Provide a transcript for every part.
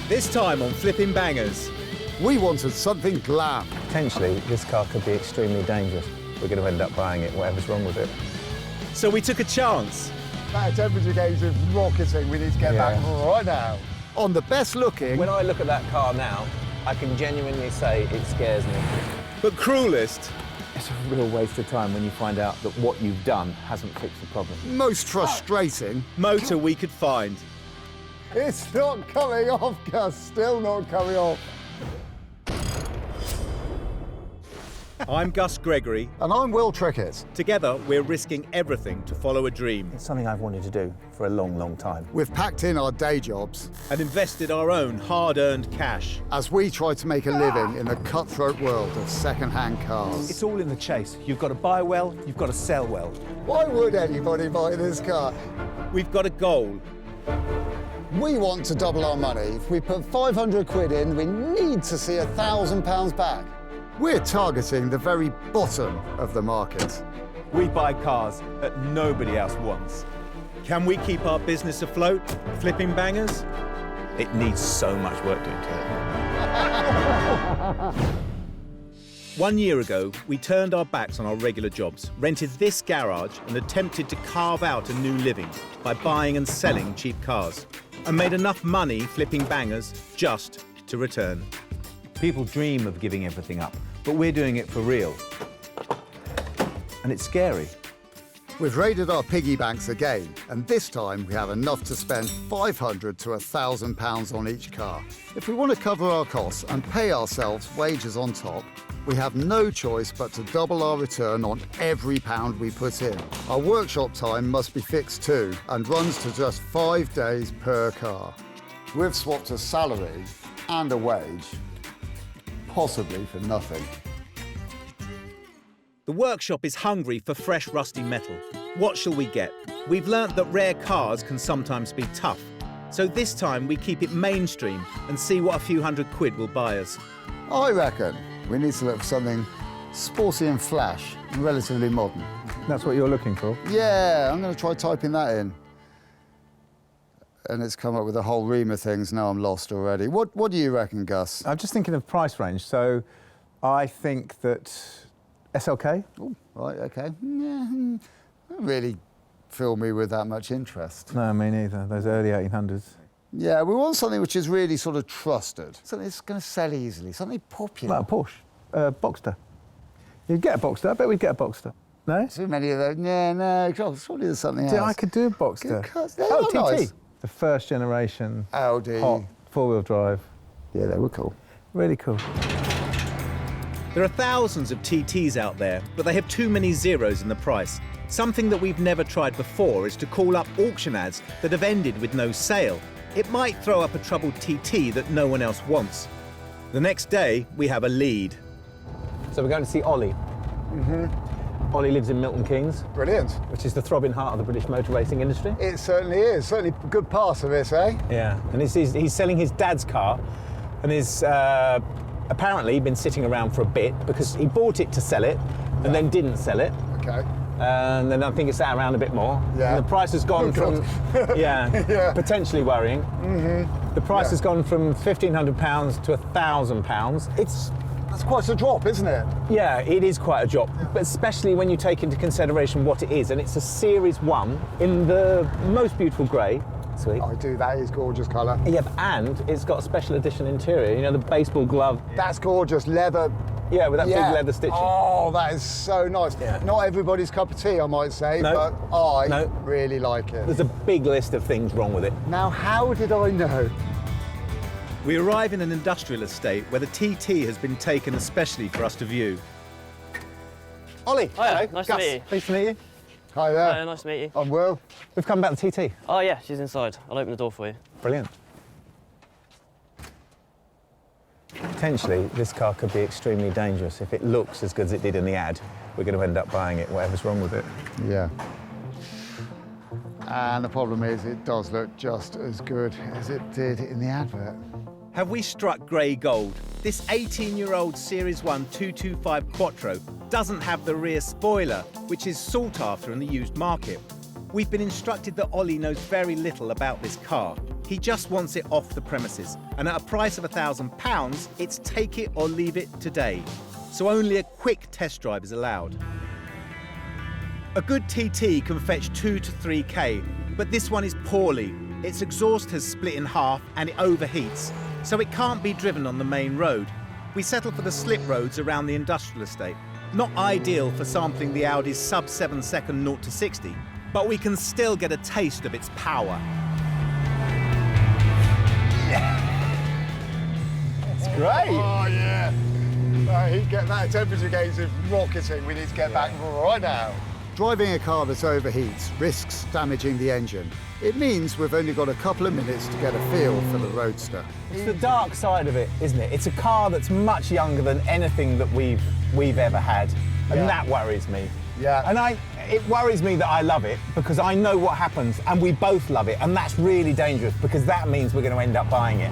This time on Flipping Bangers. We wanted something glam. Potentially, this car could be extremely dangerous. We're going to end up buying it, whatever's wrong with it. So we took a chance. That temperature gauge is rocketing. We need to get back right now. On the best looking. When I look at that car now, I can genuinely say it scares me. But cruelest. It's a real waste of time when you find out that what you've done hasn't fixed the problem. Most frustrating. Motor we could find. It's not coming off, Gus. Still not coming off. I'm Gus Gregory. And I'm Will Trickett. Together, we're risking everything to follow a dream. It's something I've wanted to do for a long, long time. We've packed in our day jobs And invested our own hard-earned cash. as we try to make a living in the cutthroat world of second-hand cars. It's all in the chase. You've got to buy well, you've got to sell well. Why would anybody buy this car? We've got a goal. We want to double our money. If we put 500 quid in, we need to see £1,000 back. We're targeting the very bottom of the market. We buy cars that nobody else wants. Can we keep our business afloat? Flipping Bangers? It needs so much work doing to it. 1 year ago, we turned our backs on our regular jobs, rented this garage and attempted to carve out a new living by buying and selling cheap cars, and made enough money flipping bangers just to return. People dream of giving everything up, but we're doing it for real. And it's scary. We've raided our piggy banks again, and this time we have enough to spend £500 to £1,000 on each car. If we want to cover our costs and pay ourselves wages on top, we have no choice but to double our return on every pound we put in. Our workshop time must be fixed too, and runs to just 5 days per car. We've swapped a salary and a wage, possibly for nothing. The workshop is hungry for fresh, rusty metal. What shall we get? We've learnt that rare cars can sometimes be tough. So this time we keep it mainstream and see what a few hundred quid will buy us. I reckon we need to look for something sporty and flash and relatively modern. That's what you're looking for? Yeah, I'm going to try typing that in. And it's come up with a whole ream of things. Now I'm lost already. What do you reckon, Gus? I'm just thinking of price range. So I think that SLK? Oh, right, OK. Yeah, don't really fill me with that much interest. No, me neither. Those early 1800s. Yeah, we want something which is really sort of trusted. Something that's going to sell easily, something popular. Like a Porsche, Boxster. You'd get a Boxster. I bet we'd get a Boxster. No? Too many of those. Yeah, no, surely there's something Yeah, else. I could do a Boxster. Good cars. They're Oh, not TT. nice. The first generation. Audi. Hot, four-wheel drive. Yeah, they were cool. Really cool. There are thousands of TTs out there, but they have too many zeros in the price. Something that we've never tried before is to call up auction ads that have ended with no sale. It might throw up a troubled TT that no one else wants. The next day, we have a lead. So we're going to see Ollie. Ollie lives in Milton Keynes, Brilliant. which is the throbbing heart of the British motor racing industry. It certainly is. Certainly a good part of it, eh? Yeah, and he's selling his dad's car, and is apparently been sitting around for a bit because he bought it to sell it and then didn't sell it. OK. And then I think it's sat around a bit more. Yeah. And the price has gone from, Yeah. potentially worrying. The price has gone from £1,500 to £1,000. That's quite a drop, isn't it? Yeah, it is quite a drop, but especially when you take into consideration what it is, and it's a Series 1 in the most beautiful grey. Sweet. I do, that is gorgeous colour. Yeah, and it's got a special edition interior, you know, the baseball glove. That's gorgeous, leather. Yeah, with that big leather stitching. Oh, that is so nice. Yeah. Not everybody's cup of tea, I might say, No. but I No. really like it. There's a big list of things wrong with it. Now, how did I know? We arrive in an industrial estate where the TT has been taken especially for us to view. Ollie. Hi, nice to Gus. meet you. Pleased to meet you. Hi there. Hi, nice to meet you. I'm Will. We've come about the TT. Oh yeah, she's inside. I'll open the door for you. Brilliant. Potentially, this car could be extremely dangerous. If it looks as good as it did in the ad, we're going to end up buying it, whatever's wrong with it. Yeah. And the problem is, it does look just as good as it did in the advert. Have we struck grey gold? This 18-year-old Series 1 225 Quattro doesn't have the rear spoiler, which is sought after in the used market. We've been instructed that Ollie knows very little about this car. He just wants it off the premises, and at a price of £1,000, it's take it or leave it today. So only a quick test drive is allowed. A good TT can fetch 2 to 3k, but this one is poorly. Its exhaust has split in half and it overheats, so it can't be driven on the main road. We settle for the slip roads around the industrial estate. Not ideal for sampling the Audi's sub 7-second 0 to 60, but we can still get a taste of its power. It's great. Oh, yeah. He'd get that temperature gauge is rocketing. We need to get back right now. Driving a car that overheats risks damaging the engine. It means we've only got a couple of minutes to get a feel for the Roadster. It's the dark side of it, isn't it? It's a car that's much younger than anything that we've ever had, and that worries me. Yeah. And it worries me that I love it because I know what happens, and we both love it, and that's really dangerous because that means we're going to end up buying it.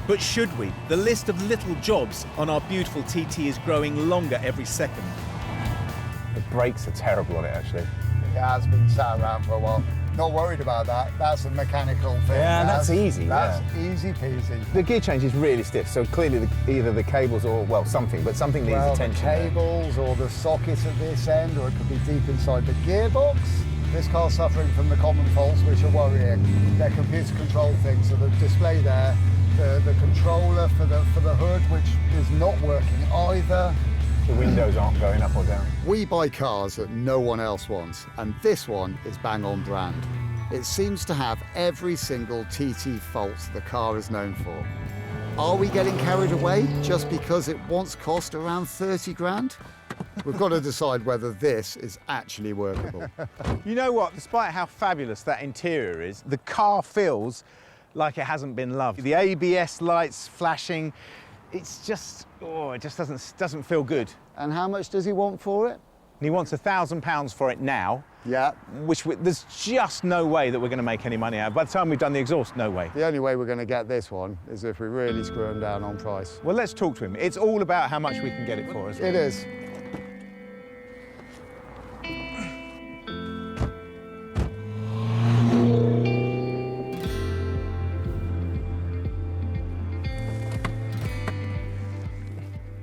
But should we? The list of little jobs on our beautiful TT is growing longer every second. The brakes are terrible on it, actually. Yeah, it's been sat around for a while. Not worried about that. That's a mechanical thing. Yeah, that's easy. That's easy peasy. The gear change is really stiff, so clearly either the cables or, well, something needs attention. The cables or the sockets at this end, or it could be deep inside the gearbox. This car's suffering from the common faults, which are worrying. They're computer control things, so the display there, the controller for the hood, which is not working either. The windows aren't going up or down. We buy cars that no one else wants, and this one is bang on brand. It seems to have every single TT fault the car is known for. Are we getting carried away just because it once cost around 30 grand? We've got to decide whether this is actually workable. You know what? Despite how fabulous that interior is, the car feels like it hasn't been loved. The ABS lights flashing, it's just, it just doesn't feel good. And how much does he want for it? And he wants £1,000 for it now. Yeah. There's just no way that we're going to make any money out of. By the time we've done the exhaust, no way. The only way we're going to get this one is if we really screw him down on price. Well, let's talk to him. It's all about how much we can get it for, isn't it? It is.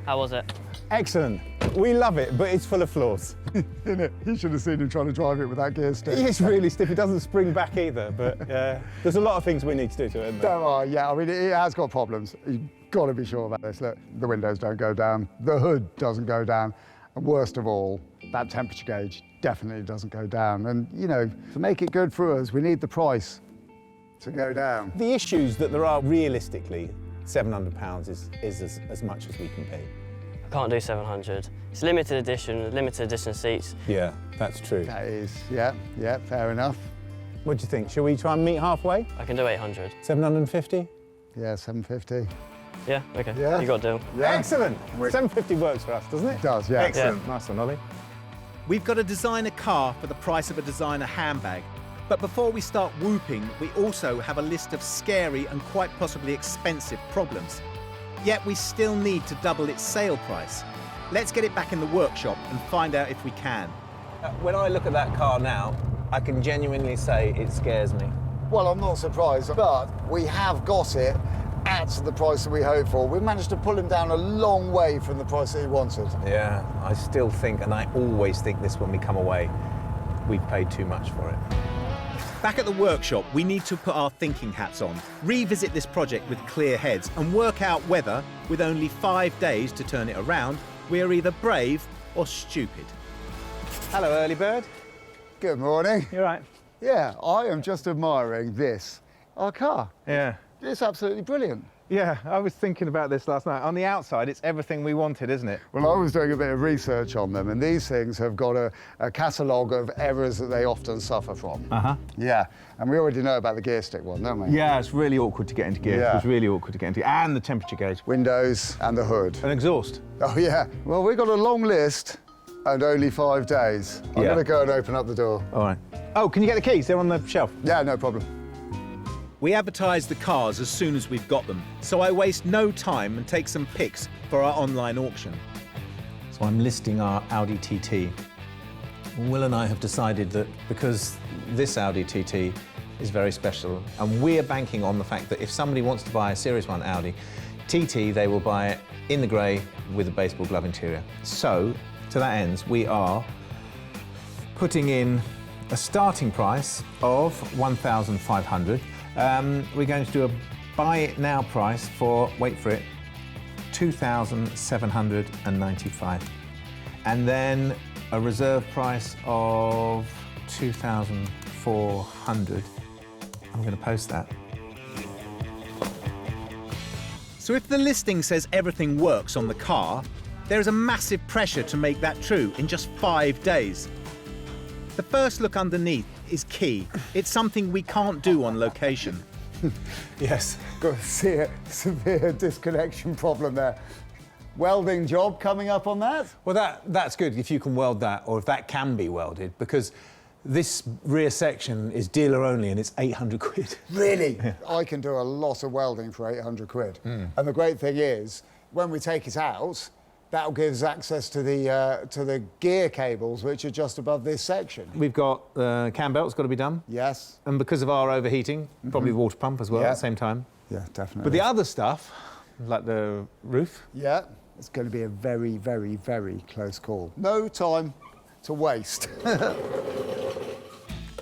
How was it? Excellent. We love it, but it's full of flaws. Isn't it? You should have seen him trying to drive it with that gear stick. It's really stiff. It doesn't spring back either, but there's a lot of things we need to do to it, isn't there? Don't worry, yeah, I mean, it has got problems. You've got to be sure about this. Look, the windows don't go down, the hood doesn't go down, and worst of all, that temperature gauge definitely doesn't go down. And, you know, to make it good for us, we need the price to go down. The issues that there are realistically, £700 is as much as we can pay. I can't do 700. It's limited edition seats. Yeah, that's true. That is, yeah, fair enough. What do you think? Shall we try and meet halfway? I can do 800. 750? Yeah, 750. Yeah, okay. Yeah. You got a deal. Yeah. Excellent. 750 works for us, doesn't it? It does, yeah. Excellent. Yeah. Nice one, Ollie. We've got a designer car for the price of a designer handbag. But before we start whooping, we also have a list of scary and quite possibly expensive problems. Yet we still need to double its sale price. Let's get it back in the workshop and find out if we can. When I look at that car now, I can genuinely say it scares me. Well, I'm not surprised, but we have got it at the price that we hoped for. We've managed to pull him down a long way from the price that he wanted. Yeah, I still think, and I always think this when we come away, we've paid too much for it. Back at the workshop, we need to put our thinking hats on, revisit this project with clear heads and work out whether, with only 5 days to turn it around, we are either brave or stupid. Hello, early bird. Good morning. You all right? Yeah, I am just admiring this, our car. Yeah. It's absolutely brilliant. Yeah, I was thinking about this last night. On the outside, it's everything we wanted, isn't it? Well, I was doing a bit of research on them, and these things have got a catalogue of errors that they often suffer from. Uh-huh. Yeah, and we already know about the gear stick one, don't we? Yeah, it's really awkward to get into gear. Yeah. It was really awkward to get into. And the temperature gauge. Windows and the hood. An exhaust. Oh, yeah. Well, we've got a long list and only 5 days. I'm Yeah. going to go and open up the door. All right. Oh, can you get the keys? They're on the shelf. Yeah, no problem. We advertise the cars as soon as we've got them, so I waste no time and take some pics for our online auction. So I'm listing our Audi TT. Will and I have decided that because this Audi TT is very special, and we're banking on the fact that if somebody wants to buy a Series 1 Audi TT, they will buy it in the grey with a baseball glove interior. So, to that end, we are putting in a starting price of $1,500. We're going to do a buy it now price for, wait for it, $2,795. And then a reserve price of $2,400. I'm going to post that. So if the listing says everything works on the car, there is a massive pressure to make that true in just 5 days. The first look underneath is key. It's something we can't do on location. Yes, got a severe disconnection problem there. Welding job coming up on that? Well, that's good if you can weld that, or if that can be welded, because this rear section is dealer only and it's 800 quid. Really? Yeah. I can do a lot of welding for 800 quid. And the great thing is, when we take it out, that'll give us access to the gear cables, which are just above this section. We've got the cam belt's got to be done. Yes. And because of our overheating, probably water pump as well at the same time. Yeah, definitely. But the other stuff, like the roof. Yeah, it's going to be a very, very, very close call. No time to waste.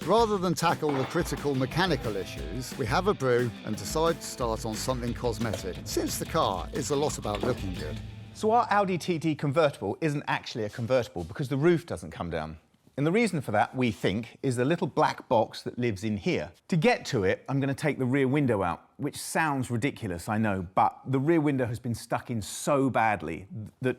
Rather than tackle the critical mechanical issues, we have a brew and decide to start on something cosmetic, since the car is a lot about looking good. So our Audi TT convertible isn't actually a convertible because the roof doesn't come down. And the reason for that, we think, is the little black box that lives in here. To get to it, I'm going to take the rear window out, which sounds ridiculous, I know, but the rear window has been stuck in so badly that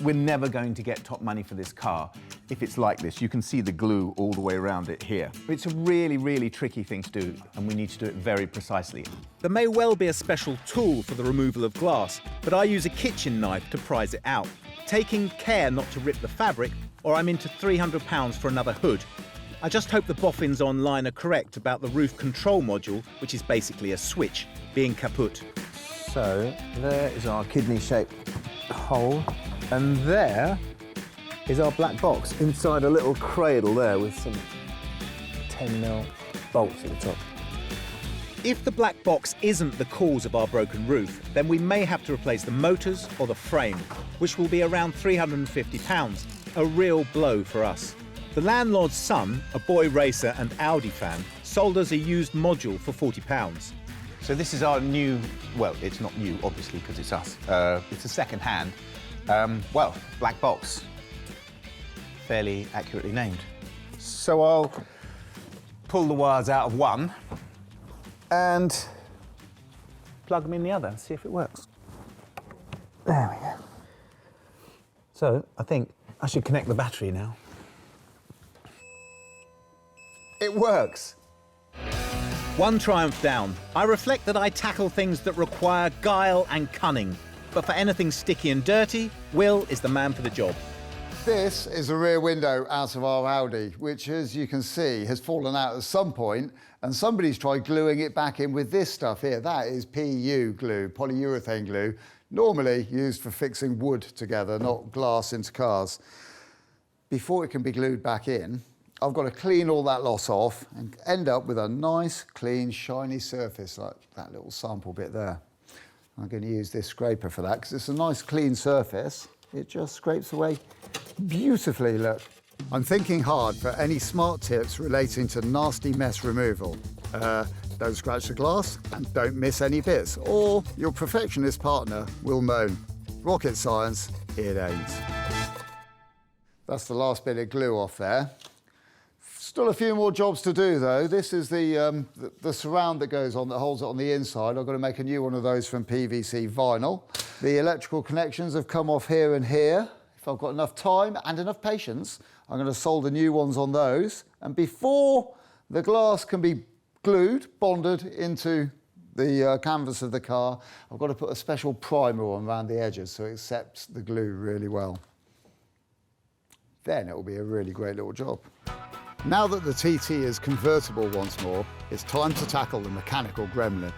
we're never going to get top money for this car if it's like this. You can see the glue all the way around it here. It's a really, really tricky thing to do, and we need to do it very precisely. There may well be a special tool for the removal of glass, but I use a kitchen knife to prise it out, taking care not to rip the fabric, or I'm into £300 for another hood. I just hope the boffins online are correct about the roof control module, which is basically a switch, being kaput. So there is our kidney-shaped hole, and there is our black box inside a little cradle there with some 10mm bolts at the top. If the black box isn't the cause of our broken roof, then we may have to replace the motors or the frame, which will be around £350, a real blow for us. The landlord's son, a boy racer and Audi fan, sold us a used module for £40. So this is our new, well, it's not new, obviously, because it's us. It's a second-hand, black box. Fairly accurately named. So I'll pull the wires out of one and plug them in the other and see if it works. There we go. So I think I should connect the battery now. It works. One triumph down. I reflect that I tackle things that require guile and cunning. But for anything sticky and dirty, Will is the man for the job. This is a rear window out of our Audi, which, as you can see, has fallen out at some point, and somebody's tried gluing it back in with this stuff here. That is PU glue, polyurethane glue, normally used for fixing wood together, not glass into cars. Before it can be glued back in, I've got to clean all that lot off and end up with a nice, clean, shiny surface like that little sample bit there. I'm going to use this scraper for that because it's a nice, clean surface. It just scrapes away beautifully, look. I'm thinking hard for any smart tips relating to nasty mess removal. Don't scratch the glass and don't miss any bits, or your perfectionist partner will moan. Rocket science, it ain't. That's the last bit of glue off there. Still a few more jobs to do, though. This is the surround that goes on, that holds it on the inside. I've got to make a new one of those from PVC vinyl. The electrical connections have come off here and here. If I've got enough time and enough patience, I'm going to solder new ones on those. And before the glass can be glued, bonded into the canvas of the car, I've got to put a special primer on around the edges so it accepts the glue really well. Then it will be a really great little job. Now that the TT is convertible once more, it's time to tackle the mechanical gremlin.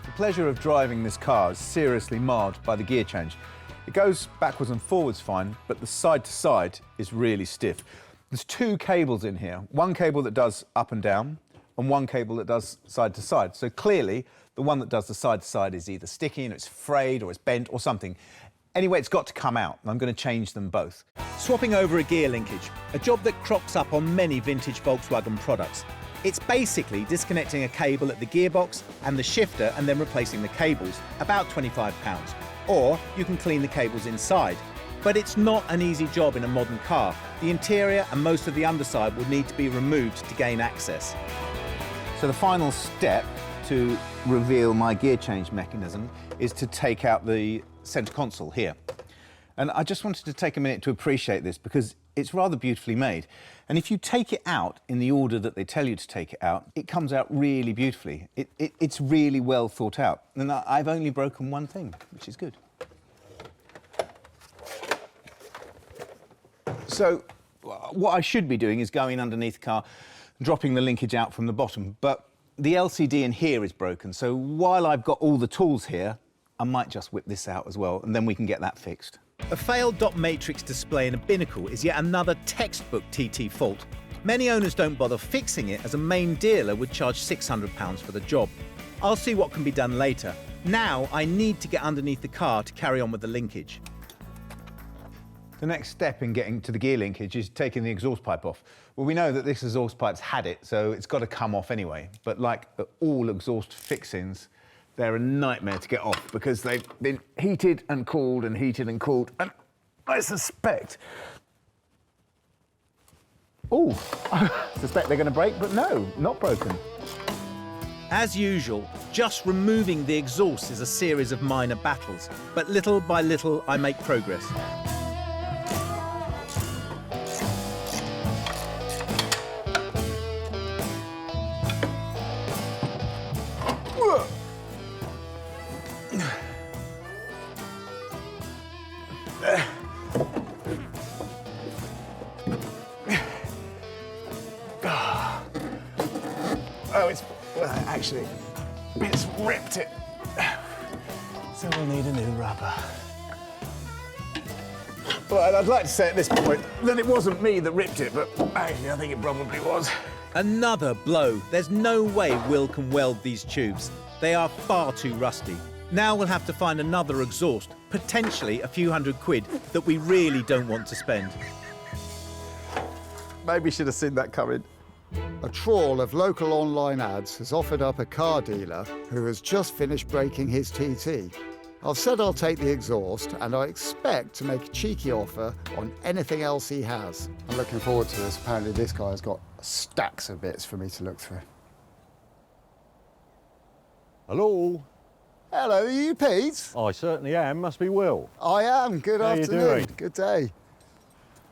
The pleasure of driving this car is seriously marred by the gear change. It goes backwards and forwards fine, but the side to side is really stiff. There's two cables in here. One cable that does up and down, and one cable that does side to side. So clearly, the one that does the side to side is either sticky and it's frayed or it's bent or something. Anyway, it's got to come out, and I'm going to change them both. Swapping over a gear linkage, a job that crops up on many vintage Volkswagen products. It's basically disconnecting a cable at the gearbox and the shifter and then replacing the cables, about £25. Or you can clean the cables inside. But it's not an easy job in a modern car. The interior and most of the underside will need to be removed to gain access. So the final step to reveal my gear change mechanism is to take out the centre console here. And I just wanted to take a minute to appreciate this because it's rather beautifully made. And if you take it out in the order that they tell you to take it out, it comes out really beautifully. It's really well thought out. And I've only broken one thing, which is good. So what I should be doing is going underneath the car, dropping the linkage out from the bottom. But the LCD in here is broken. So while I've got all the tools here, I might just whip this out as well, and then we can get that fixed. A failed dot matrix display in a binnacle is yet another textbook TT fault. Many owners don't bother fixing it as a main dealer would charge £600 for the job. I'll see what can be done later. Now I need to get underneath the car to carry on with the linkage. The next step in getting to the gear linkage is taking the exhaust pipe off. Well, we know that this exhaust pipe's had it, so it's got to come off anyway. But like all exhaust fixings, they're a nightmare to get off because they've been heated and cooled and heated and cooled. And I suspect... Oh, I suspect they're going to break, but no, not broken. As usual, just removing the exhaust is a series of minor battles, but little by little I make progress. Actually, it's ripped it. So we'll need a new rubber. Well, I'd like to say at this point that it wasn't me that ripped it, but actually I think it probably was. Another blow. There's no way Will can weld these tubes. They are far too rusty. Now we'll have to find another exhaust, potentially a few £100 that we really don't want to spend. Maybe should have seen that coming. A trawl of local online ads has offered up a car dealer who has just finished breaking his TT. I've said I'll take the exhaust and I expect to make a cheeky offer on anything else he has. I'm looking forward to this. Apparently this guy has got stacks of bits for me to look through. Hello. Hello, are you Pete? I certainly am. Must be Will. I am. Good How you afternoon. doing? Good day.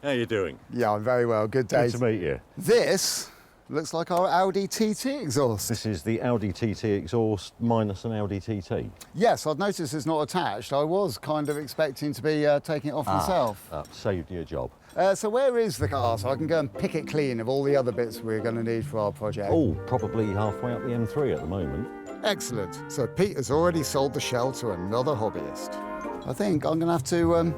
How you doing? Yeah, I'm very well. Good day. Good to meet you. This looks like our Audi TT exhaust. This is the Audi TT exhaust minus an Audi TT. Yes, I've noticed it's not attached. I was kind of expecting to be taking it off myself. Saved you a job. So where is the car so I can go and pick it clean of all the other bits we're going to need for our project? Oh, probably halfway up the M3 at the moment. Excellent. So Pete has already sold the shell to another hobbyist. I think I'm going to have to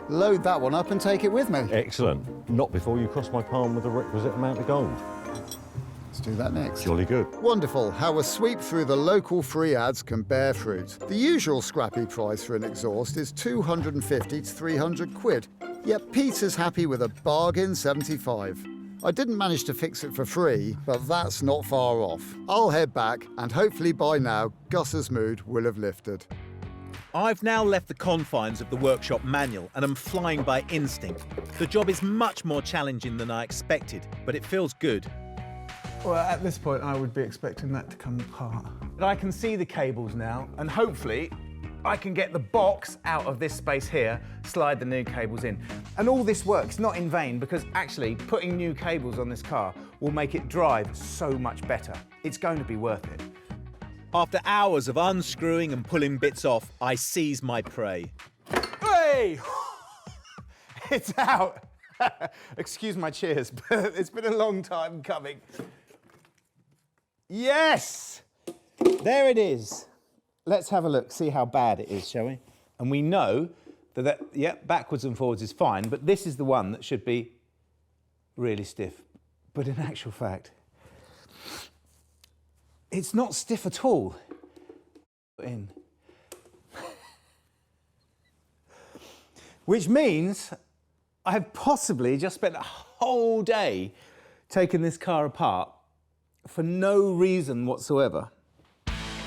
load that one up and take it with me. Excellent. Not before you cross my palm with the requisite amount of gold. Let's do that next. Jolly good. Wonderful how a sweep through the local free ads can bear fruit. The usual scrappy price for an exhaust is 250 to 300 quid. Yet Peter's happy with a bargain 75. I didn't manage to fix it for free, but that's not far off. I'll head back and hopefully by now Gus's mood will have lifted. I've now left the confines of the workshop manual and am flying by instinct. The job is much more challenging than I expected, but it feels good. Well, at this point, I would be expecting that to come apart. But I can see the cables now, and hopefully I can get the box out of this space here, slide the new cables in. And all this works, not in vain, because actually putting new cables on this car will make it drive so much better. It's going to be worth it. After hours of unscrewing and pulling bits off, I seize my prey. Hey! It's out! Excuse my cheers, but it's been a long time coming. Yes! There it is. Let's have a look, see how bad it is, shall we? And we know that, backwards and forwards is fine, but this is the one that should be really stiff. But in actual fact, It's not stiff at all. In. Which means I have possibly just spent a whole day taking this car apart for no reason whatsoever.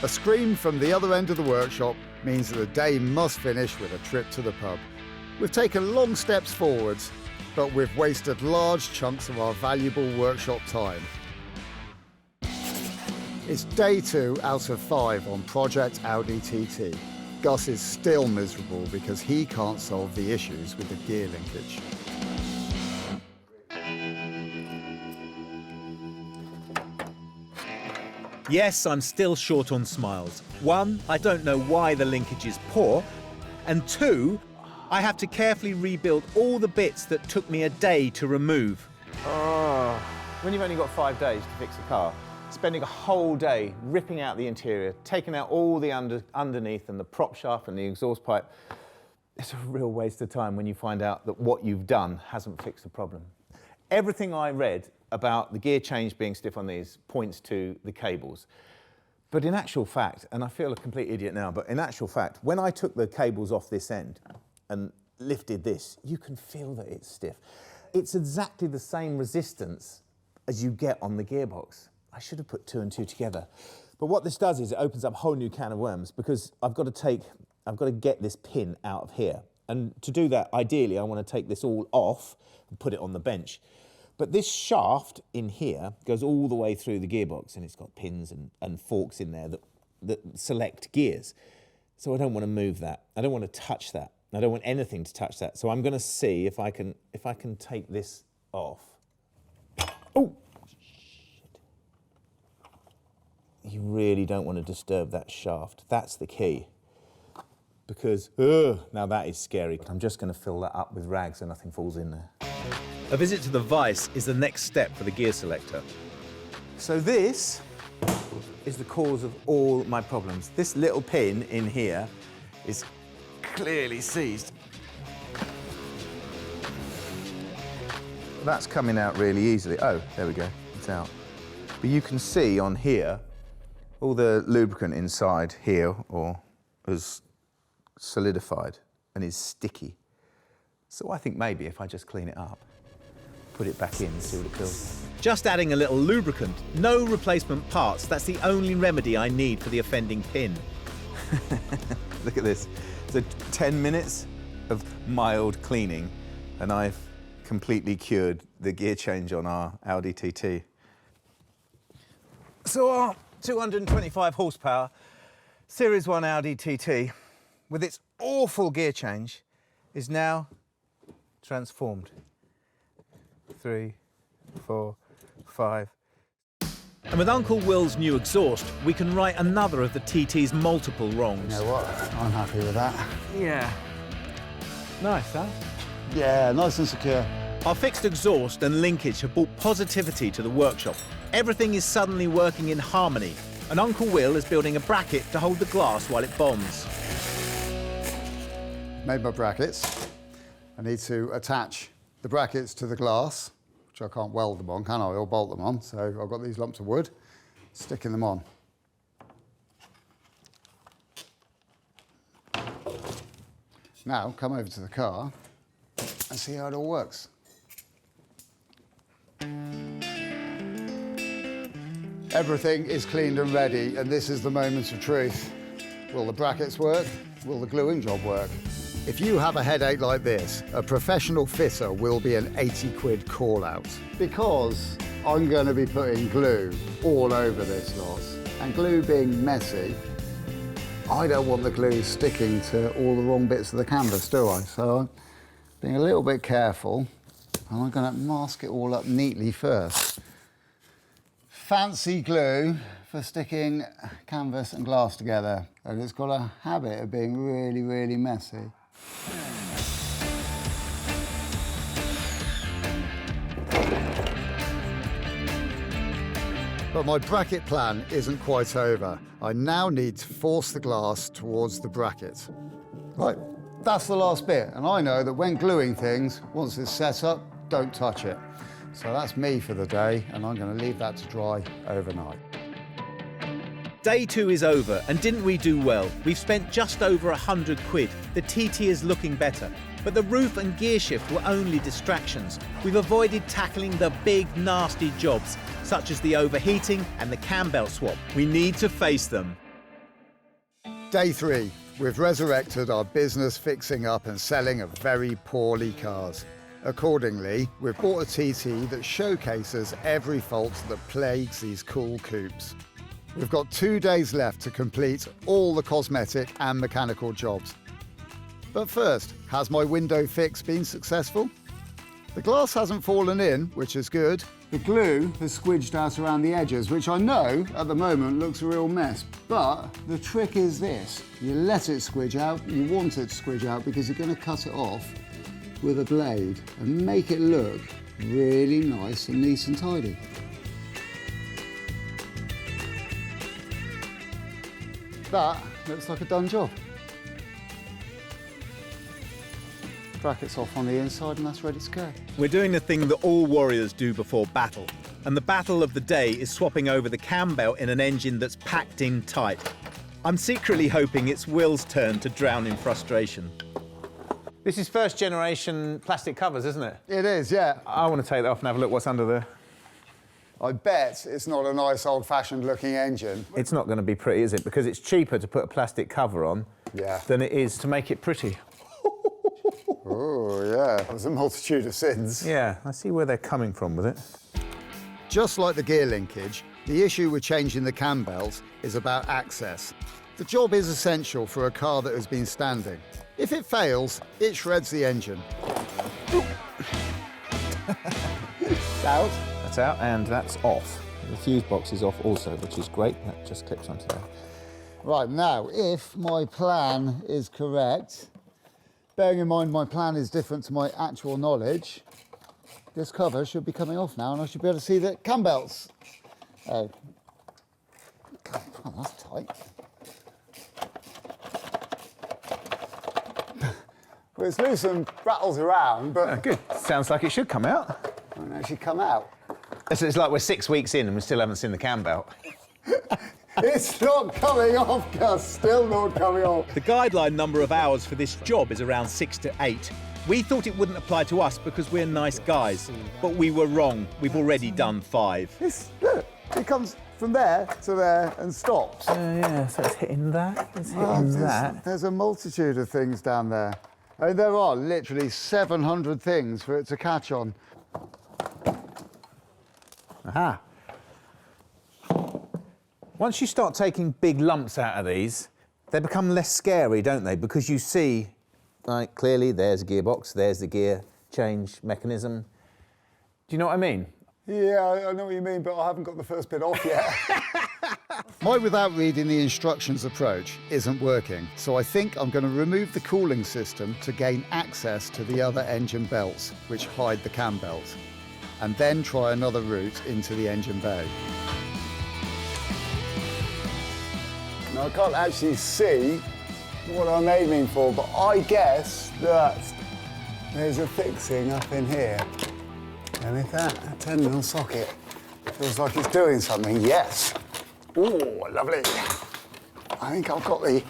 A scream from the other end of the workshop means that the day must finish with a trip to the pub. We've taken long steps forwards, but we've wasted large chunks of our valuable workshop time. It's day 2 out of 5 on Project Audi TT. Gus is still miserable because he can't solve the issues with the gear linkage. Yes, I'm still short on smiles. 1, I don't know why the linkage is poor. And 2, I have to carefully rebuild all the bits that took me a day to remove. Oh, when you've only got 5 days to fix a car, spending a whole day ripping out the interior, taking out all the underneath and the prop shaft and the exhaust pipe, it's a real waste of time when you find out that what you've done hasn't fixed the problem. Everything I read about the gear change being stiff on these points to the cables. But in actual fact, and I feel a complete idiot now, but in actual fact, when I took the cables off this end and lifted this, you can feel that it's stiff. It's exactly the same resistance as you get on the gearbox. I should have put 2 and 2 together. But what this does is it opens up a whole new can of worms because I've got to get this pin out of here. And to do that, ideally, I want to take this all off and put it on the bench. But this shaft in here goes all the way through the gearbox, and it's got pins and forks in there that select gears. So I don't want to move that. I don't want to touch that. I don't want anything to touch that. So I'm going to see if I can take this off. Oh! You really don't want to disturb that shaft. That's the key. Because, now that is scary. I'm just going to fill that up with rags so nothing falls in there. A visit to the vise is the next step for the gear selector. So this is the cause of all my problems. This little pin in here is clearly seized. That's coming out really easily. Oh, there we go, it's out. But you can see on here, all the lubricant inside here has solidified and is sticky. So I think maybe if I just clean it up, put it back in and see what it feels like. Just adding a little lubricant, no replacement parts. That's the only remedy I need for the offending pin. Look at this. So 10 minutes of mild cleaning and I've completely cured the gear change on our Audi TT. So our 225 horsepower Series 1 Audi TT with its awful gear change is now transformed. 3, 4, 5. And with Uncle Will's new exhaust, we can right another of the TT's multiple wrongs. You know what? I'm happy with that. Yeah. Nice, huh? Yeah, nice and secure. Our fixed exhaust and linkage have brought positivity to the workshop. Everything is suddenly working in harmony, and Uncle Will is building a bracket to hold the glass while it bombs. Made my brackets. I need to attach the brackets to the glass, which I can't weld them on, can I, or bolt them on. So I've got these lumps of wood, sticking them on. Now, come over to the car and see how it all works. Everything is cleaned and ready, and this is the moment of truth. Will the brackets work? Will the gluing job work? If you have a headache like this, a professional fitter will be an 80 quid call out, because I'm going to be putting glue all over this lot. And glue being messy, I don't want the glue sticking to all the wrong bits of the canvas, do I? So I'm being a little bit careful, and I'm going to mask it all up neatly first. Fancy glue for sticking canvas and glass together, and it's got a habit of being really, really messy. But my bracket plan isn't quite over. I now need to force the glass towards the bracket. Right, that's the last bit, and I know that when gluing things, once it's set up, don't touch it. So that's me for the day, and I'm going to leave that to dry overnight. Day 2 is over, and didn't we do well? We've spent just over 100 quid. The TT is looking better. But the roof and gear shift were only distractions. We've avoided tackling the big, nasty jobs, such as the overheating and the cam belt swap. We need to face them. Day 3. We've resurrected our business fixing up and selling of very poorly cars. Accordingly, we've bought a TT that showcases every fault that plagues these cool coupes. We've got 2 days left to complete all the cosmetic and mechanical jobs. But first, has my window fix been successful? The glass hasn't fallen in, which is good. The glue has squidged out around the edges, which I know at the moment looks a real mess. But the trick is this: you let it squidge out, you want it to squidge out because you're going to cut it off with a blade and make it look really nice and neat and tidy. That looks like a done job. Brackets off on the inside and that's ready to go. We're doing the thing that all warriors do before battle. And the battle of the day is swapping over the cam belt in an engine that's packed in tight. I'm secretly hoping it's Will's turn to drown in frustration. This is first generation plastic covers, isn't it? It is, yeah. I want to take that off and have a look what's under there. I bet it's not a nice old-fashioned looking engine. It's not going to be pretty, is it? Because it's cheaper to put a plastic cover on than it is to make it pretty. Oh, yeah. There's a multitude of sins. Yeah, I see where they're coming from with it. Just like the gear linkage, the issue with changing the cam belt is about access. The job is essential for a car that has been standing. If it fails, it shreds the engine. It's out. That's out and that's off. The fuse box is off also, which is great. That just clips onto there. Right, now, if my plan is correct, bearing in mind my plan is different to my actual knowledge, this cover should be coming off now and I should be able to see the cam belts. Oh, God, that's tight. Well, it's loose and rattles around, but... Oh, good. Sounds like it should come out. It won't actually come out. It's like we're 6 weeks in and we still haven't seen the cam belt. It's not coming off, Gus. Still not coming off. The guideline number of hours for this job is around 6 to 8. We thought it wouldn't apply to us because we're nice guys, but we were wrong. We've already done 5. Look, it comes from there to there and stops. Yeah, so it's hitting that, it's hitting that. There's a multitude of things down there. I mean, there are literally 700 things for it to catch on. Aha. Once you start taking big lumps out of these, they become less scary, don't they? Because you see, like, clearly there's a gearbox, there's the gear change mechanism. Do you know what I mean? Yeah, I know what you mean, but I haven't got the first bit off yet. My without reading the instructions approach isn't working, so I think I'm going to remove the cooling system to gain access to the other engine belts, which hide the cam belt, and then try another route into the engine bay. Now, I can't actually see what I'm aiming for, but I guess that there's a fixing up in here. And if that 10mm socket feels like it's doing something, yes. Oh, lovely. I think I've got the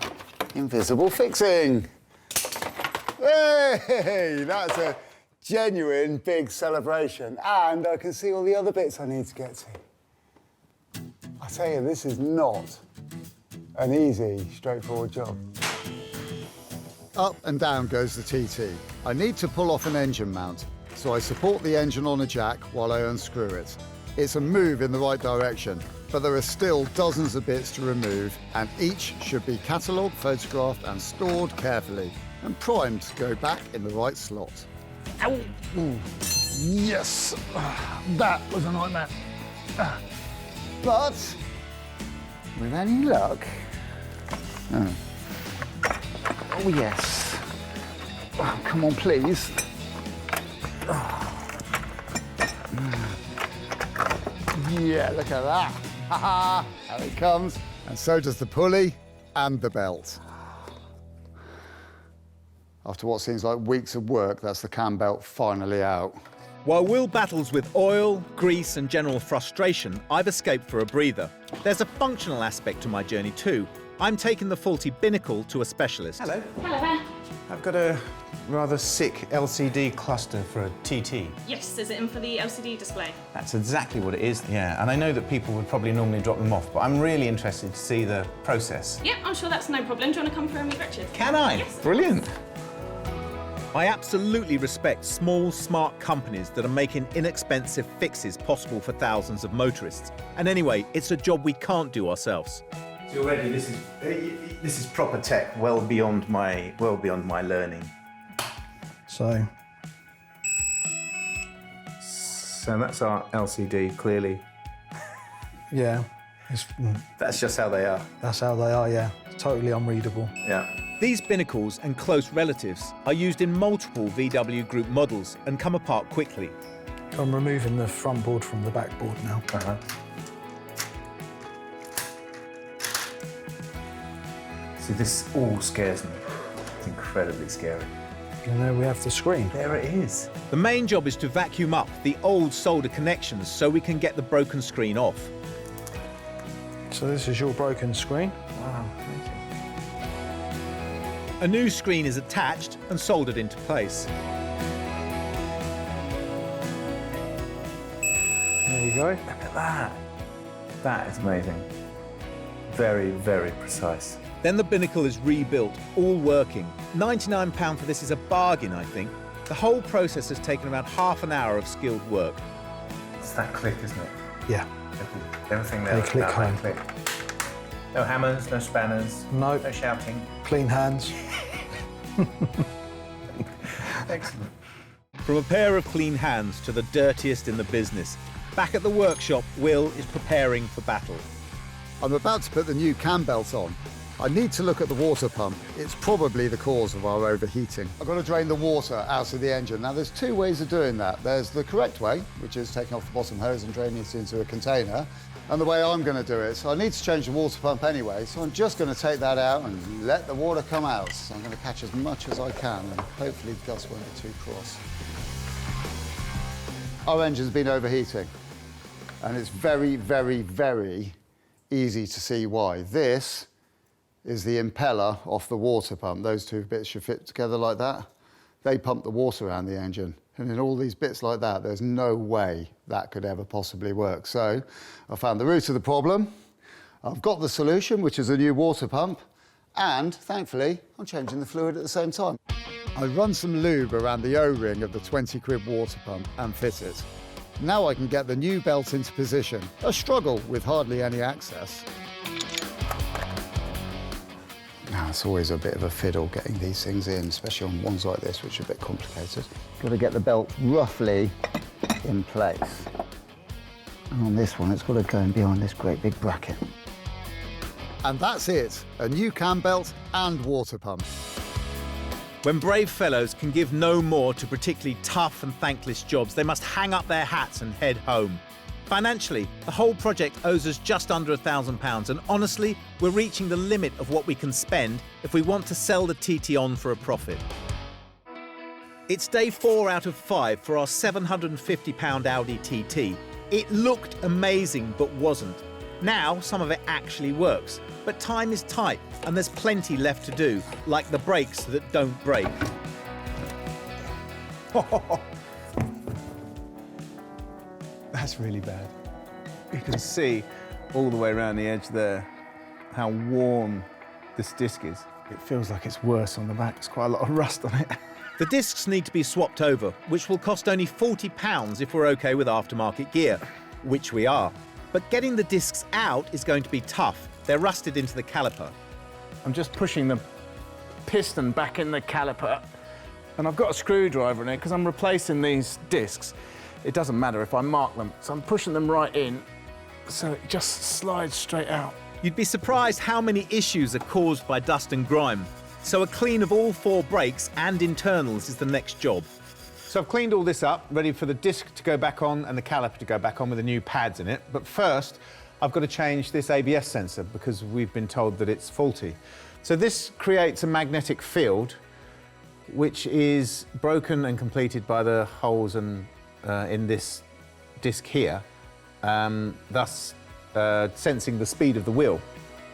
invisible fixing. Hey, that's a genuine big celebration. And I can see all the other bits I need to get to. I tell you, this is not an easy, straightforward job. Up and down goes the TT. I need to pull off an engine mount, so I support the engine on a jack while I unscrew it. It's a move in the right direction, but there are still dozens of bits to remove, and each should be catalogued, photographed and stored carefully, and primed to go back in the right slot. Ow! Ooh. Yes! That was a nightmare. But, with any luck... Oh, yes. Oh, come on, please. Yeah, look at that. Ha-ha! There it comes. And so does the pulley and the belt. After what seems like weeks of work, that's the cam belt finally out. While Will battles with oil, grease and general frustration, I've escaped for a breather. There's a functional aspect to my journey too. I'm taking the faulty binnacle to a specialist. Hello. Hello there. I've got a rather sick LCD cluster for a TT. Yes, is it in for the LCD display? That's exactly what it is. Yeah, and I know that people would probably normally drop them off, but I'm really interested to see the process. Yeah, I'm sure that's no problem. Do you want to come through and meet Richard? Can I? Yes. Brilliant. I absolutely respect small, smart companies that are making inexpensive fixes possible for thousands of motorists. And anyway, it's a job we can't do ourselves. So already this is proper tech, well beyond my learning. So that's our LCD, clearly. yeah, That's just how they are. that's how they are, yeah. It's totally unreadable. Yeah. These binnacles and close relatives are used in multiple VW Group models and come apart quickly. I'm removing the front board from the back board now. Uh-huh. See, this all scares me. It's incredibly scary. And there we have the screen. There it is. The main job is to vacuum up the old solder connections so we can get the broken screen off. So this is your broken screen. Wow, thank you. A new screen is attached and soldered into place. There you go. Look at that. That is amazing. Very, very precise. Then the binnacle is rebuilt, all working. £99 for this is a bargain, I think. The whole process has taken around half an hour of skilled work. It's that click, isn't it? Yeah. Everything there. They click that home. click. No hammers, no spanners, No. no shouting. Clean hands. Excellent. From a pair of clean hands to the dirtiest in the business. Back at the workshop, Will is preparing for battle. I'm about to put the new cam belt on. I need to look at the water pump. It's probably the cause of our overheating. I've got to drain the water out of the engine. Now, there's two ways of doing that. There's the correct way, which is taking off the bottom hose and draining it into a container, and the way I'm going to do it. So I need to change the water pump anyway, so I'm just going to take that out and let the water come out. So I'm going to catch as much as I can, and hopefully Gus won't be too cross. Our engine's been overheating, and it's very, very, very easy to see why. This is the impeller off the water pump. Those two bits should fit together like that. They pump the water around the engine. And in all these bits like that, there's no way that could ever possibly work. So I found the root of the problem. I've got the solution, which is a new water pump. And thankfully, I'm changing the fluid at the same time. I run some lube around the O-ring of the 20 quid water pump and fit it. Now I can get the new belt into position. A struggle with hardly any access. Now, it's always a bit of a fiddle getting these things in, especially on ones like this, which are a bit complicated. Got to get the belt roughly in place. And on this one, it's got to go in behind this great big bracket. And that's it, a new cam belt and water pump. When brave fellows can give no more to particularly tough and thankless jobs, they must hang up their hats and head home. Financially, the whole project owes us just under £1,000, and honestly, we're reaching the limit of what we can spend if we want to sell the TT on for a profit. It's day 4 out of 5 for our £750 Audi TT. It looked amazing, but wasn't. Now, some of it actually works, but time is tight, and there's plenty left to do, like the brakes that don't break. That's really bad. You can see all the way around the edge there how worn this disc is. It feels like it's worse on the back. There's quite a lot of rust on it. The discs need to be swapped over, which will cost only £40 if we're OK with aftermarket gear, which we are. But getting the discs out is going to be tough. They're rusted into the caliper. I'm just pushing the piston back in the caliper, and I've got a screwdriver in it because I'm replacing these discs. It doesn't matter if I mark them, so I'm pushing them right in so it just slides straight out. You'd be surprised how many issues are caused by dust and grime. So a clean of all 4 brakes and internals is the next job. So I've cleaned all this up, ready for the disc to go back on and the caliper to go back on with the new pads in it. But first, I've got to change this ABS sensor because we've been told that it's faulty. So this creates a magnetic field which is broken and completed by the holes and in this disc here, thus sensing the speed of the wheel.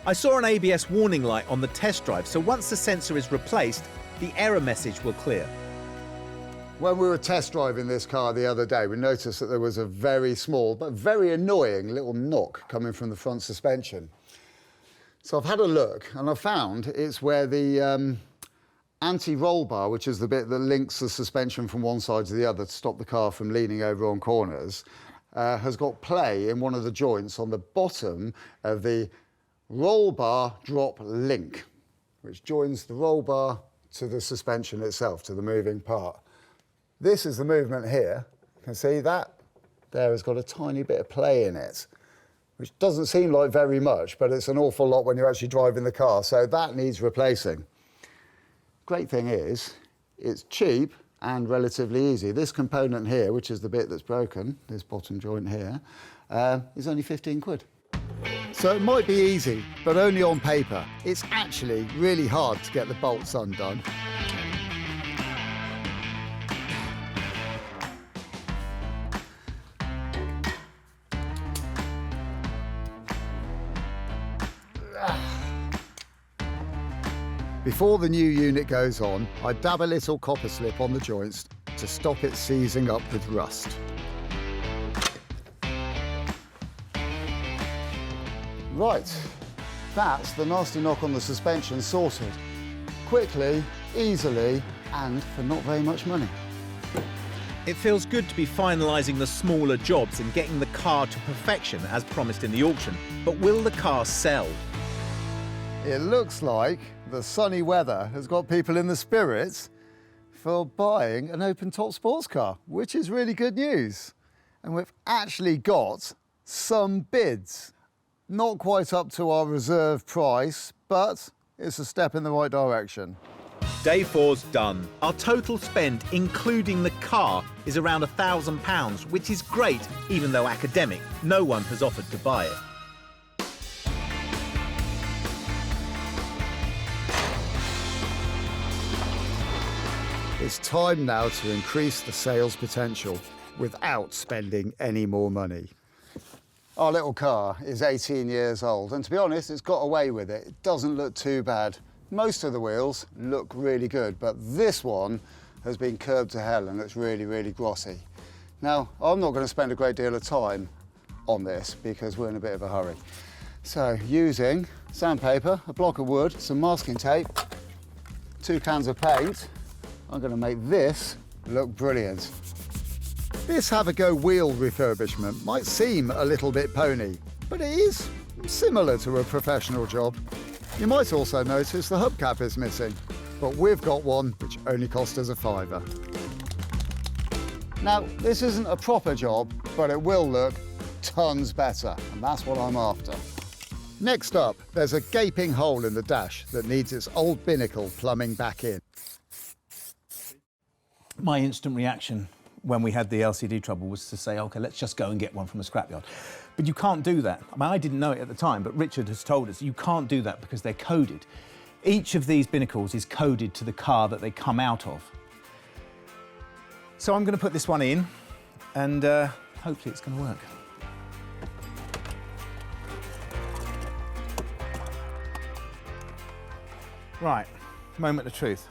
I saw an ABS warning light on the test drive, so once the sensor is replaced, the error message will clear. When we were test driving this car the other day, we noticed that there was a very small but very annoying little knock coming from the front suspension. So I've had a look and I found it's where the anti-roll bar, which is the bit that links the suspension from one side to the other to stop the car from leaning over on corners, has got play in one of the joints on the bottom of the roll bar drop link, which joins the roll bar to the suspension itself, to the moving part. This is the movement here. You can see that there has got a tiny bit of play in it, which doesn't seem like very much, but it's an awful lot when you're actually driving the car, so that needs replacing. Great thing is, it's cheap and relatively easy. This component here, which is the bit that's broken, this bottom joint here, is only 15 quid. So it might be easy, but only on paper. It's actually really hard to get the bolts undone. Before the new unit goes on, I dab a little copper slip on the joints to stop it seizing up with rust. Right, that's the nasty knock on the suspension sorted. Quickly, easily, and for not very much money. It feels good to be finalising the smaller jobs and getting the car to perfection as promised in the auction. But will the car sell? It looks like the sunny weather has got people in the spirits for buying an open-top sports car, which is really good news. And we've actually got some bids. Not quite up to our reserve price, but it's a step in the right direction. Day 4's done. Our total spend, including the car, is around £1,000, which is great, even though academic. No one has offered to buy it. It's time now to increase the sales potential without spending any more money. Our little car is 18 years old, and to be honest, it's got away with it. It doesn't look too bad. Most of the wheels look really good, but this one has been curbed to hell and looks really, really glossy. Now, I'm not going to spend a great deal of time on this because we're in a bit of a hurry. So, using sandpaper, a block of wood, some masking tape, 2 cans of paint, I'm going to make this look brilliant. This have-a-go wheel refurbishment might seem a little bit pony, but it is similar to a professional job. You might also notice the hubcap is missing, but we've got one which only cost us £5. Now, this isn't a proper job, but it will look tons better, and that's what I'm after. Next up, there's a gaping hole in the dash that needs its old binnacle plumbing back in. My instant reaction when we had the LCD trouble was to say, OK, let's just go and get one from a scrapyard. But you can't do that. I mean, I didn't know it at the time, but Richard has told us you can't do that because they're coded. Each of these binnacles is coded to the car that they come out of. So I'm going to put this one in, and hopefully it's going to work. Right, moment of truth.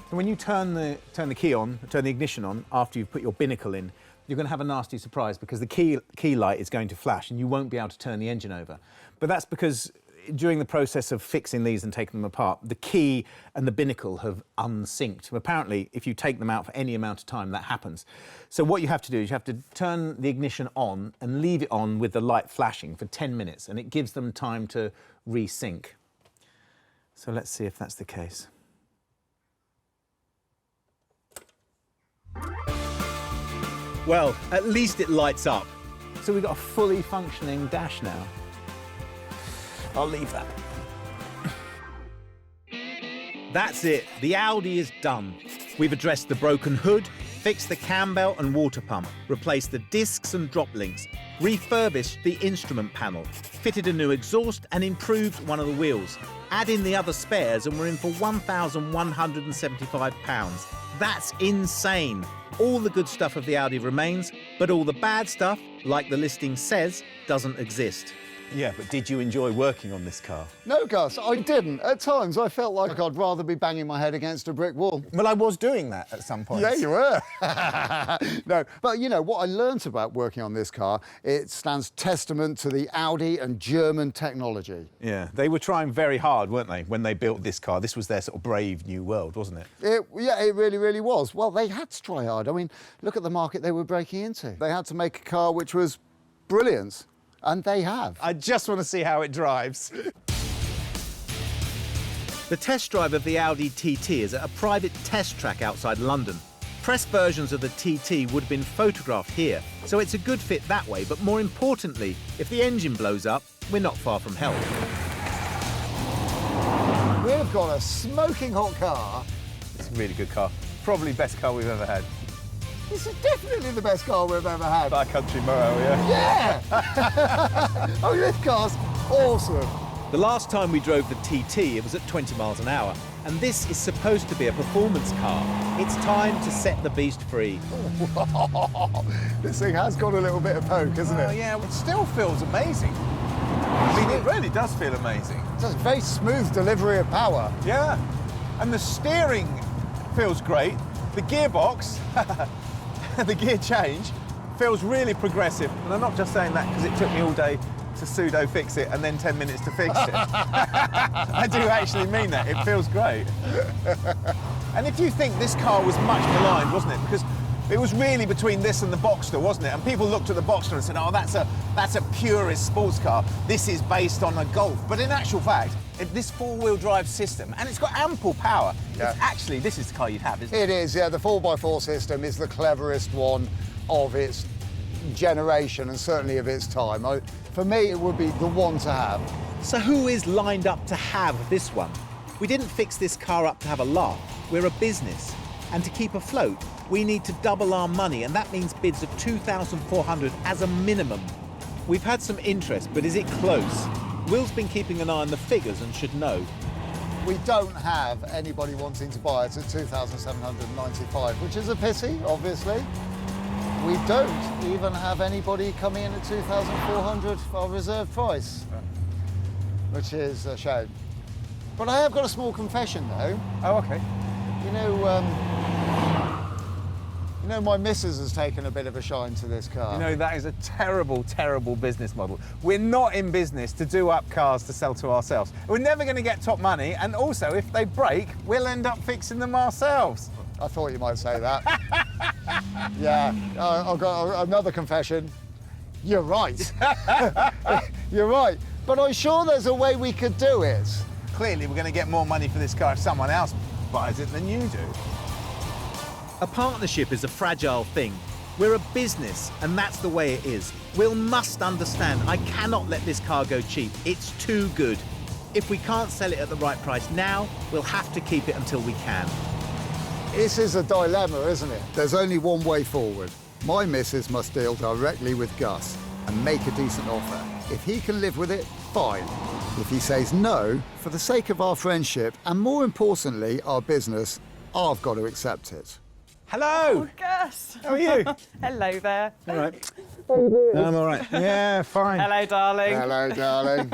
So when you turn the key on, turn the ignition on after you've put your binnacle in, you're going to have a nasty surprise because the key light is going to flash and you won't be able to turn the engine over. But that's because during the process of fixing these and taking them apart, the key and the binnacle have unsynced. Apparently, if you take them out for any amount of time, that happens. So what you have to do is you have to turn the ignition on and leave it on with the light flashing for 10 minutes, and it gives them time to resync. So let's see if that's the case. Well, at least it lights up. So we've got a fully functioning dash now. I'll leave that. That's it. The Audi is done. We've addressed the broken hood, fixed the cam belt and water pump, replaced the discs and drop links, refurbished the instrument panel, fitted a new exhaust and improved one of the wheels. Add in the other spares and we're in for £1,175. That's insane. All the good stuff of the Audi remains, but all the bad stuff, like the listing says, doesn't exist. Yeah, but did you enjoy working on this car? No, Gus, I didn't. At times, I felt like I'd rather be banging my head against a brick wall. Well, I was doing that at some point. Yeah, you were. No, but you know, what I learnt about working on this car, it stands testament to the Audi and German technology. Yeah, they were trying very hard, weren't they, when they built this car? This was their sort of brave new world, wasn't it? Yeah, it really, really was. Well, they had to try hard. I mean, look at the market they were breaking into. They had to make a car which was brilliant. And they have. I just want to see how it drives. The test drive of the Audi TT is at a private test track outside London. Press versions of the TT would have been photographed here, so it's a good fit that way, but more importantly, if the engine blows up, we're not far from help. We've got a smoking hot car. It's a really good car. Probably best car we've ever had. This is definitely the best car we've ever had. By a country mile, yeah. Yeah! Oh, this car's awesome. The last time we drove the TT, it was at 20 miles an hour, and this is supposed to be a performance car. It's time to set the beast free. This thing has got a little bit of poke, hasn't it? Oh, yeah, it still feels amazing. I mean, it really does feel amazing. It's a very smooth delivery of power. Yeah, and the steering feels great. The gearbox, the gear change, feels really progressive. And I'm not just saying that because it took me all day to pseudo fix it and then 10 minutes to fix it. I do actually mean that. It feels great. And if you think this car was much maligned, wasn't it? Because it was really between this and the Boxster, wasn't it? And people looked at the Boxster and said, oh, that's a purist sports car. This is based on a Golf. But in actual fact, this four-wheel drive system, and it's got ample power. Yeah. It's actually, this is the car you'd have, isn't it? It is, yeah. The 4x4 system is the cleverest one of its generation and certainly of its time. For me, it would be the one to have. So who is lined up to have this one? We didn't fix this car up to have a laugh. We're a business. And to keep afloat, we need to double our money, and that means bids of $2,400 as a minimum. We've had some interest, but is it close? Will's been keeping an eye on the figures and should know. We don't have anybody wanting to buy it at $2,795, which is a pity, obviously. We don't even have anybody coming in at $2,400 for our reserve price, which is a shame. But I have got a small confession, though. Oh, OK. You know, my missus has taken a bit of a shine to this car. You know, that is a terrible, terrible business model. We're not in business to do up cars to sell to ourselves. We're never going to get top money, and also, if they break, we'll end up fixing them ourselves. I thought you might say that. Yeah, I've got another confession. You're right. You're right. But I'm sure there's a way we could do it. Clearly, we're going to get more money for this car if someone else buys it than you do. A partnership is a fragile thing. We're a business, and that's the way it is. Will must understand I cannot let this car go cheap. It's too good. If we can't sell it at the right price now, we'll have to keep it until we can. This is a dilemma, isn't it? There's only one way forward. My missus must deal directly with Gus and make a decent offer. If he can live with it, fine. If he says no, for the sake of our friendship and more importantly, our business, I've got to accept it. Hello! Oh, Gus! How are you? Hello there. All right. I'm all right. Yeah, fine. Hello, darling. Hello, darling.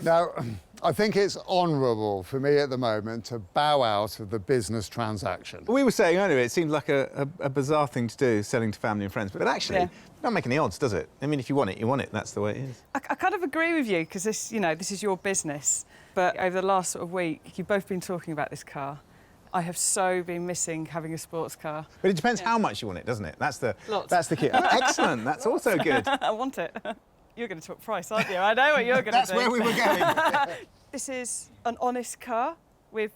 Now, I think it's honourable for me at the moment to bow out of the business transaction. We were saying earlier, it seemed like a bizarre thing to do, selling to family and friends, but actually, Yeah. it don't make any odds, does it? I mean, if you want it, you want it. That's the way it is. I kind of agree with you because this, this is your business. But over the last sort of week, you've both been talking about this car. I have so been missing having a sports car. But it depends how much you want it, doesn't it? That's the key. Oh, Lots. excellent. That's also good. I want it. You're going to talk price, aren't you? I know what you're going to do. That's where we were going. This is an honest car with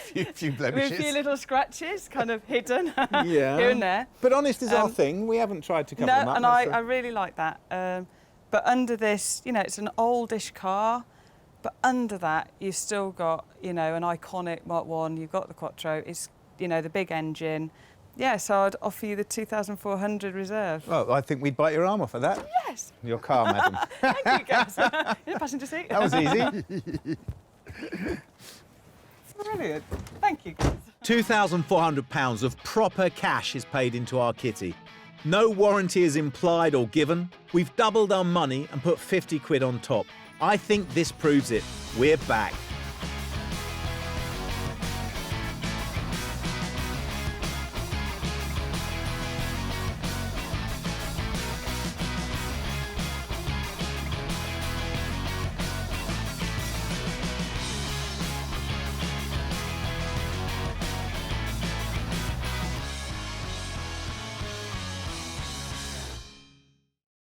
few with blemishes. a few little scratches, kind of hidden Yeah. here and there. But honest is our thing. We haven't tried to cover them No, up. and I really like that. But under this, it's an oldish car, but under that, you've still got, an iconic Mark 1, you've got the Quattro, it's, the big engine. Yeah, so I'd offer you the 2,400 reserve. Well, I think we'd bite your arm off for that. Yes. Your car, madam. Thank you, guys. In the passenger seat. That was easy. Brilliant. Thank you, guys. £2,400 of proper cash is paid into our kitty. No warranty is implied or given. We've doubled our money and put 50 quid on top. I think this proves it. We're back.